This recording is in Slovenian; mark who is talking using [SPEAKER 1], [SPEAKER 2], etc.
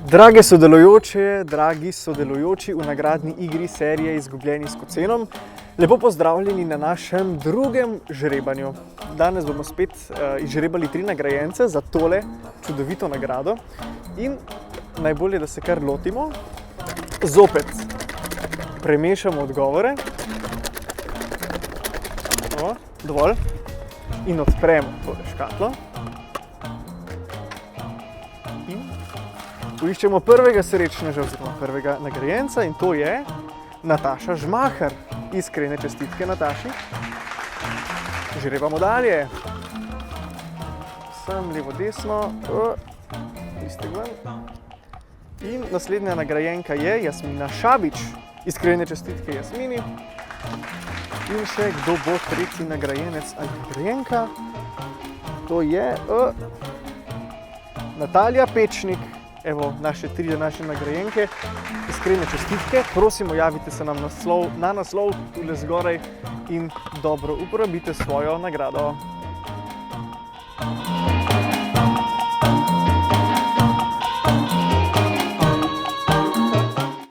[SPEAKER 1] Drage sodelujoče, dragi sodelujoči v nagradni igri serije Izgubljeni s Kocenom, lepo pozdravljeni na našem drugem žrebanju. Danes bomo spet izžrebali 3 nagrajence za tole čudovito nagrado in najbolje, da se kar lotimo. Zopet premešamo odgovore. Dovolj. In odpremo tole škatlo. In poiščemo prvega srečneža oziroma prvega nagrajenca in to je Nataša Žmahar. Iskrene čestitke Nataši. Žrebamo dalje. Sem, levo, desno. Listek ven. In naslednja nagrajenka je Jasmina Šabič. Iskrene čestitke Jasmini. In še kdo bo tretji nagrajenec ali nagrajenka. To je Natalija Pečnik. Evo, naše 3 današnje nagrajenke. Iskrene čestitke. Prosimo, javite se nam na naslov tule zgoraj in dobro uporabite svojo nagrado.